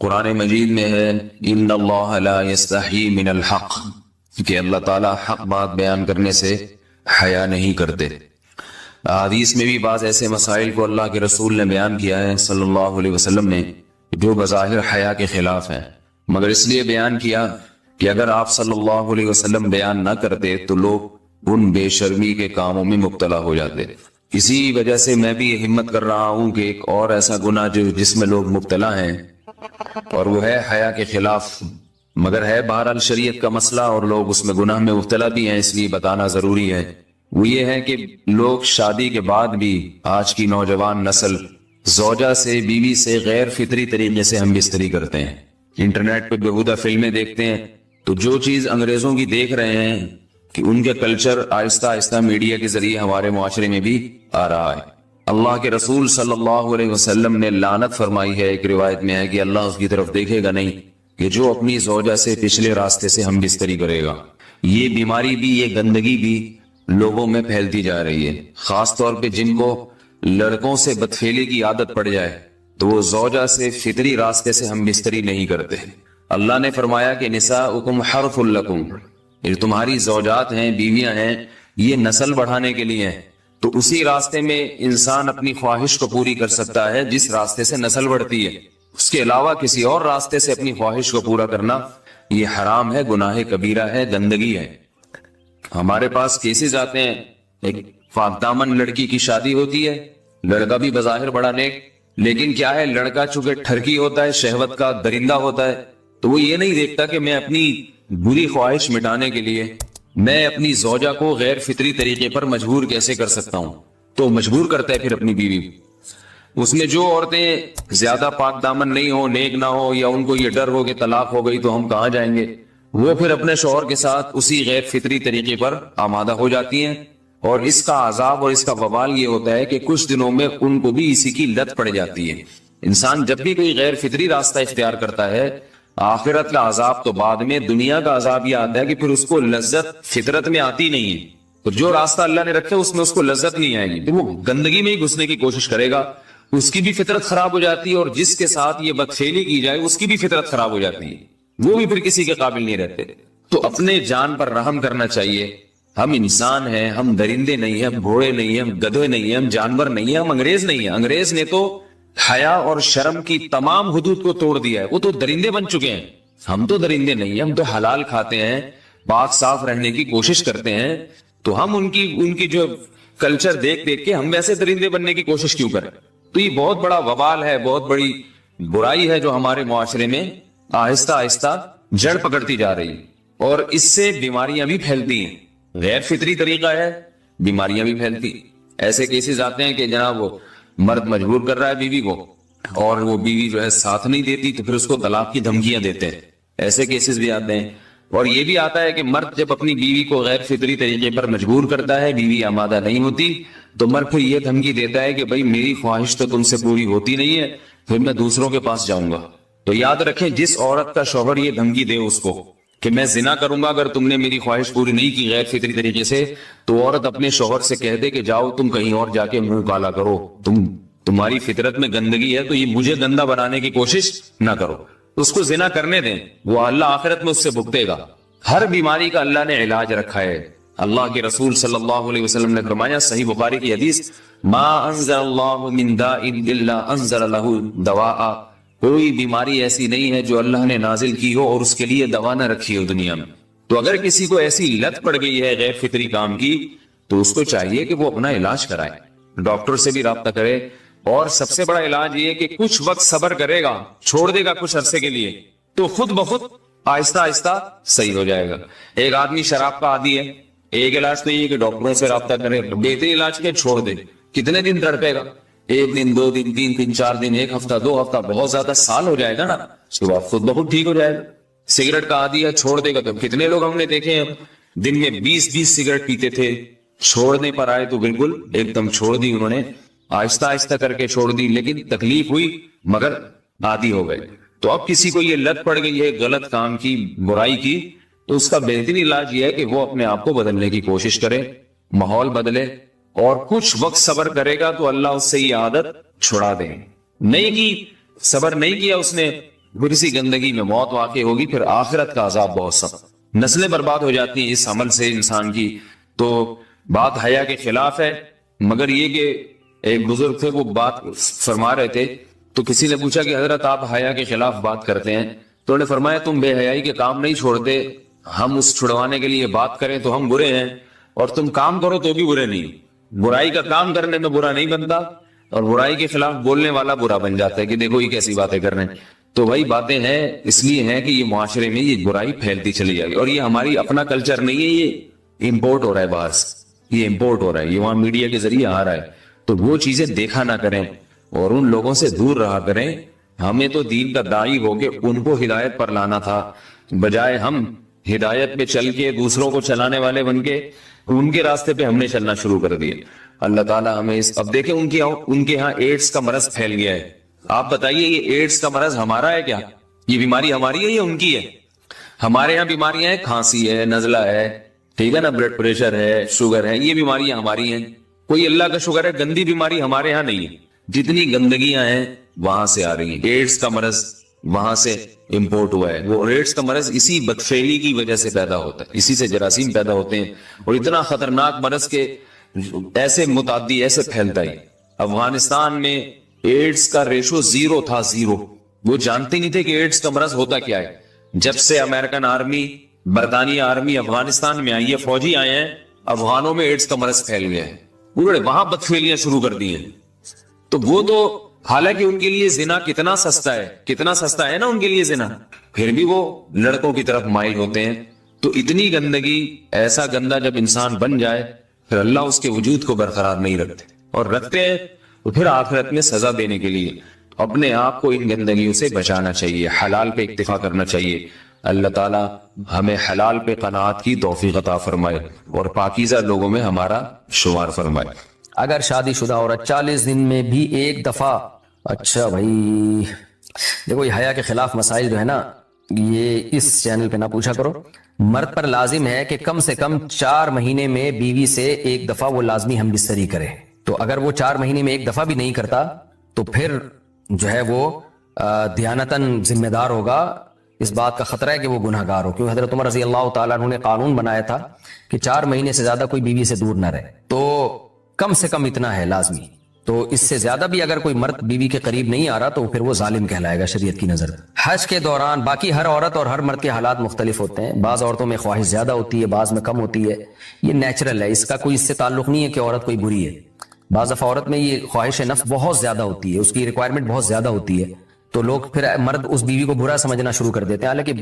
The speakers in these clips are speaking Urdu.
قرآن مجید میں ہے ان اللہ لا یستحی من الحق، کہ اللہ تعالیٰ حق بات بیان کرنے سے حیا نہیں کرتے۔ حدیث میں بھی بعض ایسے مسائل کو اللہ کے رسول نے بیان کیا ہے صلی اللہ علیہ وسلم نے جو بظاہر حیا کے خلاف ہیں، مگر اس لیے بیان کیا کہ اگر آپ صلی اللہ علیہ وسلم بیان نہ کرتے تو لوگ ان بے شرمی کے کاموں میں مبتلا ہو جاتے۔ اسی وجہ سے میں بھی یہ ہمت کر رہا ہوں کہ ایک اور ایسا گناہ جس میں لوگ مبتلا ہیں اور وہ ہے حیا کے خلاف، مگر ہے بہرحال شریعت کا مسئلہ اور لوگ اس میں گناہ میں مبتلا بھی ہیں، اس لیے بتانا ضروری ہے۔ وہ یہ ہے کہ لوگ شادی کے بعد بھی آج کی نوجوان نسل زوجہ سے، بیوی سے غیر فطری طریقے سے ہم بستری کرتے ہیں، انٹرنیٹ پہ بےہودہ فلمیں دیکھتے ہیں، تو جو چیز انگریزوں کی دیکھ رہے ہیں کہ ان کے کلچر آہستہ آہستہ میڈیا کے ذریعے ہمارے معاشرے میں بھی آ رہا ہے۔ اللہ کے رسول صلی اللہ علیہ وسلم نے لعنت فرمائی ہے، ایک روایت میں ہے کہ اللہ اس کی طرف دیکھے گا نہیں کہ جو اپنی زوجہ سے پچھلے راستے سے ہم بستری کرے گا۔ یہ بیماری بھی، یہ گندگی بھی لوگوں میں پھیلتی جا رہی ہے، خاص طور پہ جن کو لڑکوں سے بدفعلی کی عادت پڑ جائے تو وہ زوجہ سے فطری راستے سے ہم بستری نہیں کرتے۔ اللہ نے فرمایا کہ نساؤکم حرث لکم، یہ تمہاری زوجات ہیں، بیویاں ہیں، یہ نسل بڑھانے کے لیے ہیں، تو اسی راستے میں انسان اپنی خواہش کو پوری کر سکتا ہے جس راستے سے نسل بڑھتی ہے۔ اس کے علاوہ کسی اور راستے سے اپنی خواہش کو پورا کرنا یہ حرام ہے، گناہ کبیرہ ہے، گندگی ہے۔ ہمارے پاس کیسز آتے ہیں، ایک پاک دامن لڑکی کی شادی ہوتی ہے، لڑکا بھی بظاہر بڑا نیک، لیکن کیا ہے، لڑکا چونکہ ٹھرکی ہوتا ہے، شہوت کا درندہ ہوتا ہے، تو وہ یہ نہیں دیکھتا کہ میں اپنی بری خواہش مٹانے کے لیے میں اپنی زوجہ کو غیر فطری طریقے پر مجبور کیسے کر سکتا ہوں، تو مجبور کرتا ہے پھر اپنی بیوی۔ اس میں جو عورتیں زیادہ پاک دامن نہیں ہو، نیک نہ ہو، یا ان کو یہ ڈر ہو کہ طلاق ہو گئی تو ہم کہاں جائیں گے، وہ پھر اپنے شوہر کے ساتھ اسی غیر فطری طریقے پر آمادہ ہو جاتی ہیں، اور اس کا عذاب اور اس کا وبال یہ ہوتا ہے کہ کچھ دنوں میں ان کو بھی اسی کی لت پڑ جاتی ہے۔ انسان جب بھی کوئی غیر فطری راستہ اختیار کرتا ہے، آخرت کا عذاب تو بعد میں، دنیا کا عذاب یہ آتا ہے کہ پھر اس کو لذت فطرت میں آتی نہیں ہے، تو جو راستہ اللہ نے رکھا اس میں اس کو لذت نہیں آئے گی، تو وہ گندگی میں ہی گھسنے کی کوشش کرے گا، اس کی بھی فطرت خراب ہو جاتی ہے، اور جس کے ساتھ یہ بدفعلی کی جائے اس کی بھی فطرت خراب ہو جاتی ہے، وہ بھی پھر کسی کے قابل نہیں رہتے۔ تو اپنے جان پر رحم کرنا چاہیے۔ ہم انسان ہیں، ہم درندے نہیں ہیں، ہم گھوڑے نہیں ہیں، ہم گدھے نہیں ہیں، ہم جانور نہیں ہیں، ہم انگریز نہیں ہیں۔ انگریز نے تو حیا اور شرم کی تمام حدود کو توڑ دیا ہے، وہ تو درندے بن چکے ہیں۔ ہم تو درندے نہیں ہیں، ہم تو حلال کھاتے ہیں، پاک صاف رہنے کی کوشش کرتے ہیں، تو ہم ان کی جو کلچر دیکھ کے ہم ویسے درندے بننے کی کوشش کیوں کریں؟ تو یہ بہت بڑا وبال ہے، بہت بڑی برائی ہے جو ہمارے معاشرے میں آہستہ آہستہ جڑ پکڑتی جا رہی ہے، اور اس سے بیماریاں بھی پھیلتی ہیں۔ غیر فطری طریقہ ہے، بیماریاں بھی پھیلتی۔ ایسے کیسز آتے ہیں کہ جناب وہ مرد مجبور کر رہا ہے بیوی کو، اور وہ بیوی جو ہے ساتھ نہیں دیتی تو پھر اس کو طلاق کی دھمکیاں دیتے ہیں، ایسے کیسز بھی آتے ہیں۔ اور یہ بھی آتا ہے کہ مرد جب اپنی بیوی کو غیر فطری طریقے پر مجبور کرتا ہے، بیوی آمادہ نہیں ہوتی، تو مرد پھر یہ دھمکی دیتا ہے کہ بھائی میری خواہش تو تم سے پوری ہوتی نہیں ہے، پھر میں دوسروں کے پاس جاؤں گا۔ تو یاد رکھیں، جس عورت کا شوہر یہ دھمکی دے اس کو کہ میں زنا کروں گا اگر تم نے میری خواہش پوری نہیں کی غیر فطری طریقے سے، تو عورت اپنے شوہر سے کہہ دے کہ جاؤ تم کہیں اور جا کے منہ کالا کرو، تمہاری فطرت میں گندگی ہے تو یہ مجھے گندا بنانے کی کوشش نہ کرو، اس کو زنا کرنے دیں، وہ اللہ آخرت میں اس سے بھگتے گا۔ ہر بیماری کا اللہ نے علاج رکھا ہے۔ اللہ کے رسول صلی اللہ علیہ وسلم نے فرمایا، صحیح بخاری کی حدیث، ما انزل اللہ من داء الا انزل له دواء، کوئی بیماری ایسی نہیں ہے جو اللہ نے نازل کی ہو اور اس کے لیے دوا نہ رکھی ہو دنیا میں۔ تو اگر کسی کو ایسی لت پڑ گئی ہے غیر فطری کام کی، تو اس کو چاہیے کہ وہ اپنا علاج کرائے، ڈاکٹر سے بھی رابطہ کرے، اور سب سے بڑا علاج یہ کہ کچھ وقت صبر کرے گا، چھوڑ دے گا کچھ عرصے کے لیے، تو خود بخود آہستہ آہستہ صحیح ہو جائے گا۔ ایک آدمی شراب کا عادی ہے، ایک علاج تو یہ کہ ڈاکٹروں سے رابطہ کرے، بہترین علاج کے چھوڑ دے، کتنے دن تڑپے گا؟ ایک دن، دو دن، تین دن، چار دن، ایک ہفتہ، دو ہفتہ، بہت زیادہ سال ہو جائے گا نا، اس کے بعد خود بخود ٹھیک ہو جائے گا۔ سگریٹ کا عادی ہے، چھوڑ دے گا، تو کتنے لوگ ہم نے دیکھے ہیں دن میں 20 سگریٹ پیتے تھے، چھوڑنے پر آئے تو بالکل ایک دم چھوڑ دی انہوں نے، آہستہ آہستہ کر کے چھوڑ دی، لیکن تکلیف ہوئی مگر عادی ہو گئے۔ تو اب کسی کو یہ لت پڑ گئی ہے غلط کام کی، برائی کی، تو اس کا بہترین علاج یہ ہے کہ وہ اپنے آپ کو بدلنے کی کوشش کرے، ماحول بدلے، اور کچھ وقت صبر کرے گا تو اللہ اس سے یہ عادت چھڑا دے۔ نہیں کی، صبر نہیں کیا اس نے، پھر اسی گندگی میں موت واقع ہوگی، پھر آخرت کا عذاب بہت سخت، نسلیں برباد ہو جاتی ہیں اس عمل سے انسان کی۔ تو بات حیا کے خلاف ہے، مگر یہ کہ ایک بزرگ تھے وہ بات فرما رہے تھے، تو کسی نے پوچھا کہ حضرت آپ حیا کے خلاف بات کرتے ہیں، تو انہوں نے فرمایا تم بے حیائی کے کام نہیں چھوڑتے، ہم اس چھڑوانے کے لیے بات کریں تو ہم برے ہیں، اور تم کام کرو تو بھی برے نہیں۔ برائی کا کام کرنے میں برا نہیں بنتا، اور برائی کے خلاف بولنے والا برا بن جاتا ہے کہ دیکھو یہ کیسی باتیں کر رہے ہیں۔ تو وہی باتیں ہیں اس لیے ہیں کہ یہ معاشرے میں یہ برائی پھیلتی چلی جائے گی، اور یہ ہماری اپنا کلچر نہیں ہے، یہ امپورٹ ہو رہا ہے باہر سے، یہ امپورٹ ہو رہا ہے، یہ وہاں میڈیا کے ذریعے آ رہا ہے۔ تو وہ چیزیں دیکھا نہ کریں اور ان لوگوں سے دور رہا کریں۔ ہمیں تو دین کا داعی ہو کے ان کو ہدایت پر لانا تھا، بجائے ہم ہدایت پہ چل کے دوسروں کو چلانے والے بن کے ان کے راستے پہ ہم نے چلنا شروع کر دیا۔ اللہ تعالیٰ ہمیں اب دیکھیں ان کے ہاں ایڈز کا مرض پھیل گیا ہے۔ آپ بتائیے یہ ایڈز کا مرض ہمارا ہے کیا؟ یہ بیماری ہماری ہے یا ان کی ہے؟ ہمارے ہاں بیماریاں ہیں، کھانسی ہے، نزلہ ہے، ٹھیک ہے نا، بلڈ پریشر ہے، شوگر ہے، یہ بیماریاں ہماری ہیں۔ کوئی اللہ کا شکر ہے گندی بیماری ہمارے ہاں نہیں ہے۔ جتنی گندگیاں ہیں وہاں سے آ رہی ہیں۔ ایڈز کا مرض وہاں سے امپورٹ ہوا ہے۔ وہ ایڈز کا مرض اسی بدفعلی کی وجہ سے پیدا ہوتا ہے، اسی سے جراثیم پیدا ہوتے ہیں، اور اتنا خطرناک مرض کے ایسے متعدی ایسے پھیلتا ہے۔ افغانستان میں ایڈز کا ریشو 0 تھا، 0۔ وہ جانتے نہیں تھے کہ ایڈز کا مرض ہوتا کیا ہے۔ جب سے امریکن آرمی، برطانیہ آرمی افغانستان میں آئی ہے، فوجی آئے ہیں، افغانوں میں ایڈز کا مرض پھیل گیا ہے، انہوں نے وہاں بدفعلیاں شروع کر دی ہیں۔ تو وہ تو حالانکہ ان کے لیے زنا کتنا سستا ہے، کتنا سستا ہے نا ان کے لیے زنا، پھر بھی وہ لڑکوں کی طرف مائل ہوتے ہیں۔ تو اتنی گندگی، ایسا گندا جب انسان بن جائے پھر اللہ اس کے وجود کو برقرار نہیں رکھتے، اور رکھتے ہیں تو پھر آخرت میں سزا دینے کے لیے اپنے آپ کو ان گندگیوں سے بچانا چاہیے، حلال پہ اکتفا کرنا چاہیے۔ اللہ تعالیٰ ہمیں حلال پہ قناعت کی توفیق عطا فرمائے اور پاکیزہ لوگوں میں ہمارا شمار فرمائے۔ اگر شادی شدہ عورت 40 دن میں بھی ایک دفعہ، اچھا بھائی دیکھو یہ حیا کے خلاف مسائل جو ہے نا یہ اس چینل پہ نہ پوچھا کرو۔ مرد پر لازم ہے کہ کم سے کم 4 مہینے میں بیوی سے ایک دفعہ وہ لازمی ہم بستری کرے۔ تو اگر وہ 4 مہینے میں ایک دفعہ بھی نہیں کرتا تو پھر جو ہے وہ دیانتاً ذمہ دار ہوگا، اس بات کا خطرہ ہے کہ وہ گناہ گار ہو، کیونکہ حضرت عمر رضی اللہ تعالیٰ عنہ نے قانون بنایا تھا کہ 4 مہینے سے زیادہ کوئی بیوی سے دور نہ رہے، تو کم سے کم اتنا ہے لازمی۔ تو اس سے زیادہ بھی اگر کوئی مرد بیوی کے قریب نہیں آ رہا تو پھر وہ ظالم کہلائے گا شریعت کی نظر۔ حج کے دوران باقی ہر عورت اور ہر مرد کے حالات مختلف ہوتے ہیں، بعض عورتوں میں خواہش زیادہ ہوتی ہے، بعض میں کم ہوتی ہے، یہ نیچرل ہے، اس کا کوئی اس سے تعلق نہیں ہے کہ عورت کوئی بری ہے۔ بعض دفعہ عورت میں یہ خواہش نفس بہت زیادہ ہوتی ہے، اس کی ریکوائرمنٹ بہت زیادہ ہوتی ہے، تو لوگ پھر مرد اس بیوی کو برا سمجھنا شروع کر دیتے ہیں، حالانکہ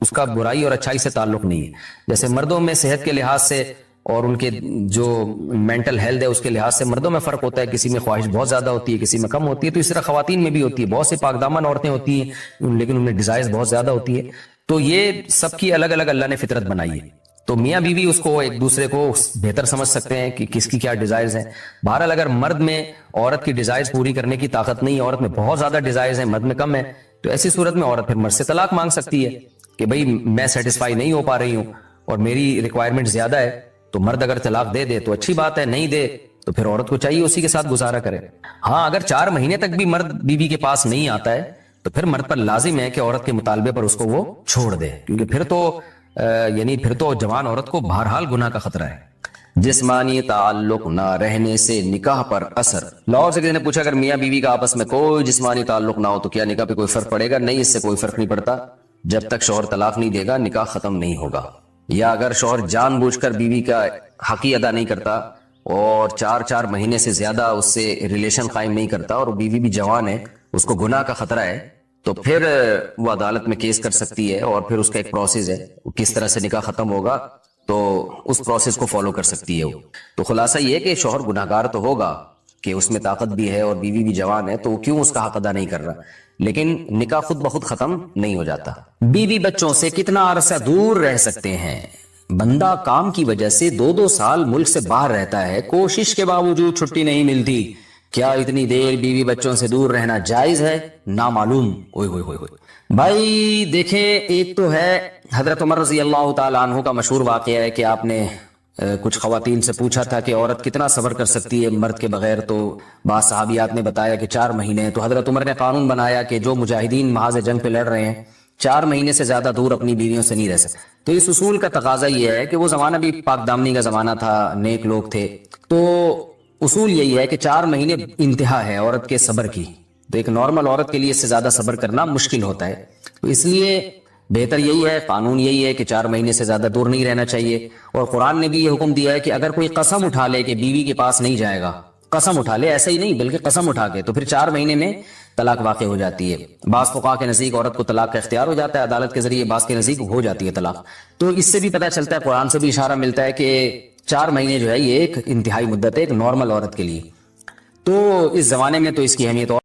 اس کا برائی اور اچھائی سے تعلق نہیں ہے۔ جیسے مردوں میں صحت کے لحاظ سے اور ان کے جو مینٹل ہیلتھ ہے اس کے لحاظ سے مردوں میں فرق ہوتا ہے، کسی میں خواہش بہت زیادہ ہوتی ہے، کسی میں کم ہوتی ہے، تو اس طرح خواتین میں بھی ہوتی ہے۔ بہت سی پاک دامن عورتیں ہوتی ہیں لیکن ان میں ڈیزائرز بہت زیادہ ہوتی ہے، تو یہ سب کی الگ الگ اللہ نے فطرت بنائی ہے، تو میاں بیوی اس کو ایک دوسرے کو بہتر سمجھ سکتے ہیں کہ کس کی کیا ڈیزائرز ہیں۔ بہرحال اگر مرد میں عورت کی ڈیزائرز پوری کرنے کی طاقت نہیں ہے، عورت میں بہت زیادہ ڈیزائرز ہیں، مرد میں کم ہے، تو ایسی صورت میں عورت پھر مرد سے طلاق مانگ سکتی ہے کہ بھئی میں سیٹسفائی نہیں ہو پا رہی ہوں اور میری ریکوائرمنٹ زیادہ ہے۔ تو مرد اگر طلاق دے دے تو اچھی بات ہے، نہیں دے تو پھر عورت کو چاہیے اسی کے ساتھ گزارا کرے۔ ہاں اگر 4 مہینے تک بھی مرد بیوی کے پاس نہیں آتا ہے تو پھر مرد پر لازم ہے کہ عورت کے مطالبے پر اس کو وہ چھوڑ دے، کیونکہ پھر تو جوان عورت کو بہرحال گناہ کا خطرہ ہے۔ جسمانی تعلق نہ رہنے سے نکاح پر اثر۔ لاہور سے کسی نے پوچھا اگر میاں بیوی کا آپس میں کوئی جسمانی تعلق نہ ہو تو کیا نکاح پہ کوئی فرق پڑے گا؟ نہیں، اس سے کوئی فرق نہیں پڑتا، جب تک شوہر طلاق نہیں دے گا نکاح ختم نہیں ہوگا۔ یا اگر شوہر جان بوجھ کر بیوی کا حق ہی ادا نہیں کرتا اور 4 مہینے سے زیادہ اس سے ریلیشن قائم نہیں کرتا اور بیوی بھی جوان ہے، اس کو گناہ کا خطرہ ہے، تو پھر وہ عدالت میں کیس کر سکتی ہے، اور پھر اس کا ایک پروسیس ہے کس طرح سے نکاح ختم ہوگا، تو اس پروسیس کو فالو کر سکتی ہے وہ۔ تو خلاصہ یہ کہ شوہر گناہ گار تو ہوگا کہ اس میں طاقت بھی ہے اور بیوی بھی جوان ہے، تو وہ کیوں اس کا حق ادا نہیں کر رہا، لیکن نکاح خود بخود ختم نہیں ہو جاتا۔ بیوی بچوں سے کتنا عرصہ دور رہ سکتے ہیں؟ بندہ کام کی وجہ سے 2 سال ملک سے باہر رہتا ہے، کوشش کے باوجود چھٹی نہیں ملتی، کیا اتنی دیر بیوی بچوں سے دور رہنا جائز ہے؟ نامعلوم۔ اوئے ہوئے ہوئے ہوئے بھائی دیکھیں، ایک تو ہے حضرت عمر رضی اللہ تعالی عنہ کا مشہور واقعہ ہے کہ آپ نے کچھ خواتین سے پوچھا تھا کہ عورت کتنا صبر کر سکتی ہے مرد کے بغیر، تو بعض صحابیات نے بتایا کہ 4 مہینے. تو حضرت عمر نے قانون بنایا کہ جو مجاہدین محاذ جنگ پہ لڑ رہے ہیں 4 مہینے سے زیادہ دور اپنی بیویوں سے نہیں رہ سکتے. تو اس اصول کا تقاضا یہ ہے کہ وہ زمانہ بھی پاک دامنی کا زمانہ تھا، نیک لوگ تھے، تو اصول یہی ہے کہ 4 مہینے انتہا ہے عورت کے صبر کی. تو ایک نارمل عورت کے لیے اس سے زیادہ صبر کرنا مشکل ہوتا ہے. تو اس لیے بہتر یہی ہے، قانون یہی ہے کہ 4 مہینے سے زیادہ دور نہیں رہنا چاہیے. اور قرآن نے بھی یہ حکم دیا ہے کہ اگر کوئی قسم اٹھا لے کہ بیوی کے پاس نہیں جائے گا، قسم اٹھا لے، ایسے ہی نہیں بلکہ قسم اٹھا کے، تو پھر 4 مہینے میں طلاق واقع ہو جاتی ہے. بعض فقہا کے نزدیک عورت کو طلاق کا اختیار ہو جاتا ہے عدالت کے ذریعے، بعض کے نزدیک ہو جاتی ہے طلاق. تو اس سے بھی پتہ چلتا ہے، قرآن سے بھی اشارہ ملتا ہے کہ 4 مہینے جو ہے یہ ایک انتہائی مدت ہے ایک نارمل عورت کے لیے. تو اس زمانے میں تو اس کی اہمیت اور